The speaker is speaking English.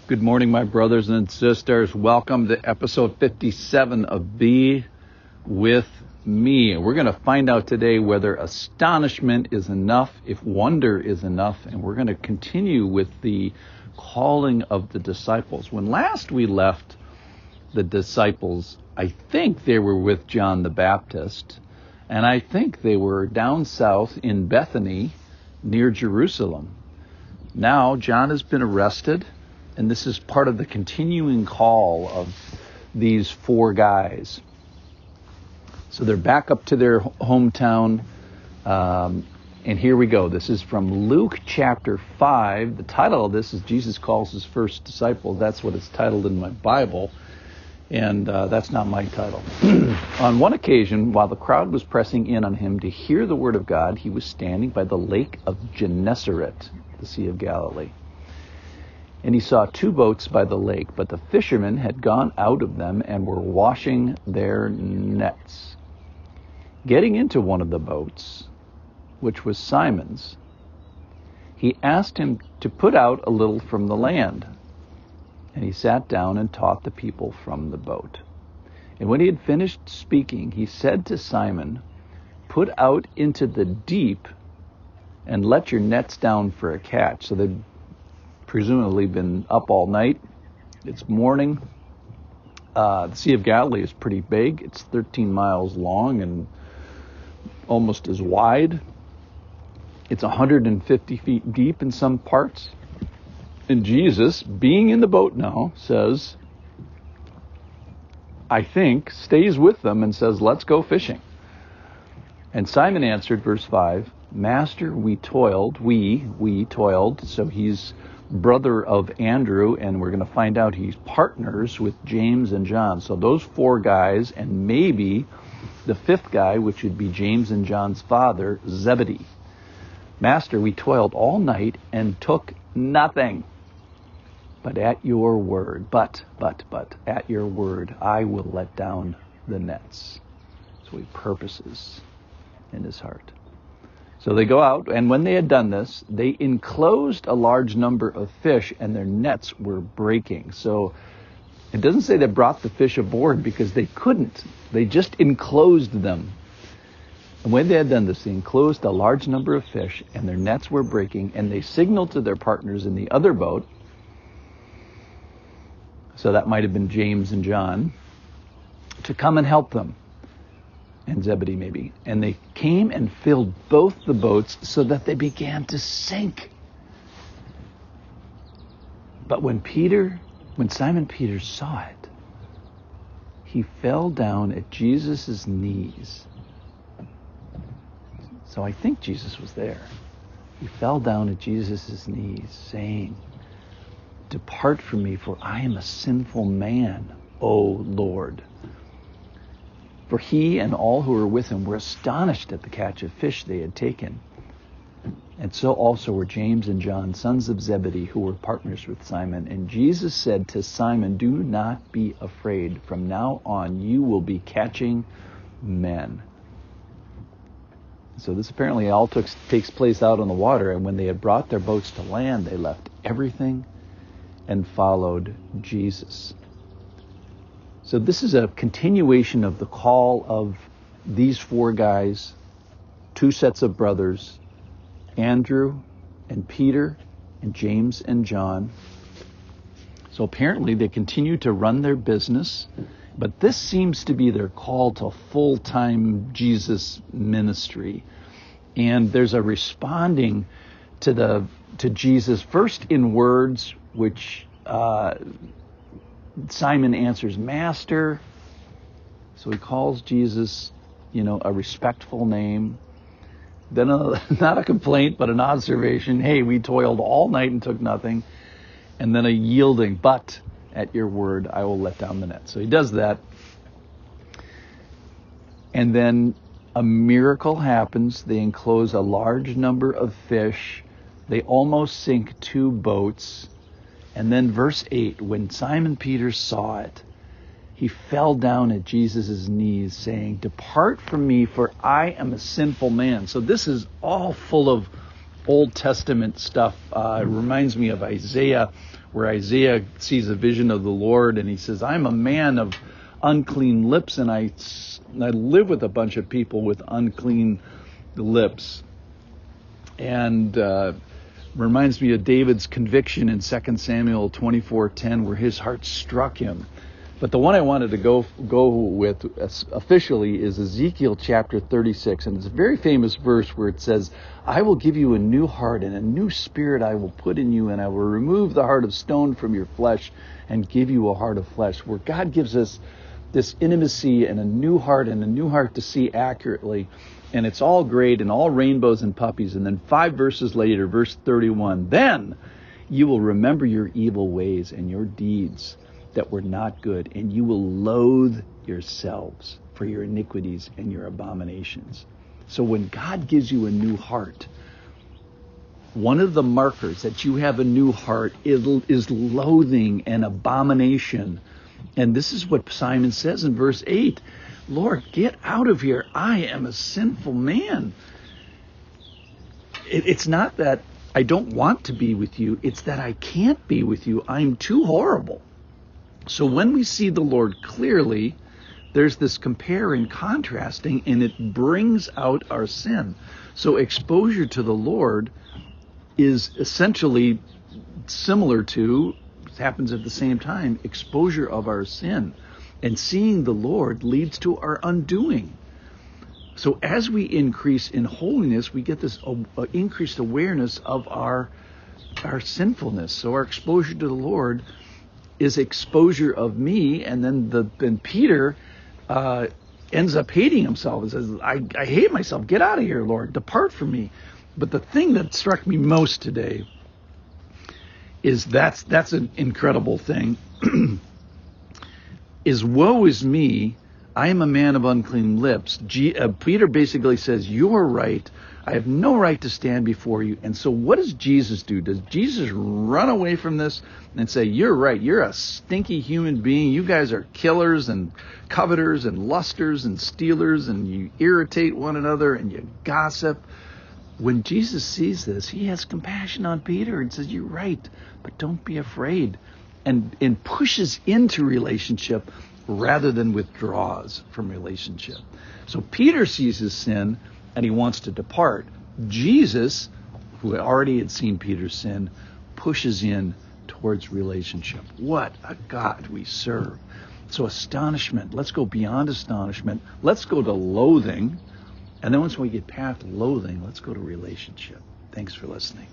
Good morning, my brothers and sisters. Welcome to episode 57 of Be With Me. We're going to find out today whether astonishment is enough, if wonder is enough, and we're going to continue with the calling of the disciples. When last we left the disciples, I think they were with John the Baptist, and I think they were down south in Bethany near Jerusalem. Now, John has been arrested, and this is part of the continuing call of these four guys. So they're back up to their hometown, and here we go. This is from Luke chapter 5. The title of this is Jesus Calls His First Disciples. That's what it's titled in my Bible, and that's not my title. On one occasion, while the crowd was pressing in on him to hear the word of God, he was standing by the lake of Gennesaret, the Sea of Galilee. And he saw two boats by the lake, but the fishermen had gone out of them and were washing their nets. Getting into one of the boats, which was Simon's, he asked him to put out a little from the land. And he sat down and taught the people from the boat. And when he had finished speaking, he said to Simon, "Put out into the deep and let your nets down for a catch." So they'd presumably been up all night. It's morning. The Sea of Galilee is pretty big. It's 13 miles long and almost as wide. It's 150 feet deep in some parts. And Jesus, being in the boat now, says, I think, stays with them and says, "Let's go fishing." And Simon answered, verse 5, "Master, we toiled, so he's brother of Andrew, and we're going to find out he's partners with James and John. So those four guys, and maybe the fifth guy, which would be James and John's father, Zebedee. "Master, we toiled all night and took nothing. But at your word, at your word, I will let down the nets." So he purposes in his heart. So they go out, and when they had done this, they enclosed a large number of fish, and their nets were breaking. So it doesn't say they brought the fish aboard because they couldn't. They just enclosed them. And when they had done this, they enclosed a large number of fish, and their nets were breaking, and they signaled to their partners in the other boat, so that might have been James and John, to come and help them. And Zebedee maybe. And they came and filled both the boats so that they began to sink. But when Simon Peter saw it, he fell down at Jesus' knees. So I think Jesus was there. He fell down at Jesus' knees, saying, "Depart from me, for I am a sinful man, O Lord." For he and all who were with him were astonished at the catch of fish they had taken. And so also were James and John, sons of Zebedee, who were partners with Simon. And Jesus said to Simon, "Do not be afraid. From now on you will be catching men." So this apparently all takes place out on the water. And when they had brought their boats to land, they left everything and followed Jesus. So this is a continuation of the call of these four guys, two sets of brothers, Andrew and Peter and James and John. So apparently they continue to run their business, but this seems to be their call to full-time Jesus ministry. And there's a responding to Jesus first in words, which Simon answers, "Master." So he calls Jesus, a respectful name. Then not a complaint, but an observation. "Hey, we toiled all night and took nothing." And then a yielding, "But at your word, I will let down the net." So he does that. And then a miracle happens. They enclose a large number of fish. They almost sink two boats. And then verse 8, when Simon Peter saw it, he fell down at Jesus' knees, saying, "Depart from me, for I am a sinful man." So this is all full of Old Testament stuff. It reminds me of Isaiah, where Isaiah sees a vision of the Lord, and he says, I'm a man of unclean lips, and I live with a bunch of people with unclean lips. And reminds me of David's conviction in 2 Samuel 24:10, where his heart struck him. But the one I wanted to go with officially is Ezekiel chapter 36. And it's a very famous verse where it says, I will give you a new heart, and a new spirit I will put in you, and I will remove the heart of stone from your flesh and give you a heart of flesh. Where God gives us this intimacy and a new heart to see accurately. And it's all great and all rainbows and puppies. And then 5 verses later, verse 31, then you will remember your evil ways and your deeds that were not good, and you will loathe yourselves for your iniquities and your abominations. So when God gives you a new heart, one of the markers that you have a new heart is loathing and abomination. And this is what Simon says in verse 8, Lord, get out of here. I am a sinful man. It's not that I don't want to be with you. It's that I can't be with you. I'm too horrible. So when we see the Lord clearly, there's this compare and contrasting, and it brings out our sin. So exposure to the Lord is essentially similar to, happens at the same time, exposure of our sin. And seeing the Lord leads to our undoing. So as we increase in holiness, we get this increased awareness of our sinfulness. So our exposure to the Lord is exposure of me, and then Peter ends up hating himself and says, I hate myself. Get out of here, Lord. Depart from me. But the thing that struck me most today is that's an incredible thing, is woe is me, I am a man of unclean lips. Peter basically says, you're right. I have no right to stand before you. And so what does Jesus do? Does Jesus run away from this and say, you're right, you're a stinky human being. You guys are killers and coveters and lusters and stealers, and you irritate one another and you gossip? When Jesus sees this, he has compassion on Peter and says, you're right, but don't be afraid. And pushes into relationship rather than withdraws from relationship. So Peter sees his sin and he wants to depart. Jesus, who already had seen Peter's sin, pushes in towards relationship. What a God we serve. So astonishment, let's go beyond astonishment. Let's go to loathing. And then once we get past loathing, let's go to relationship. Thanks for listening.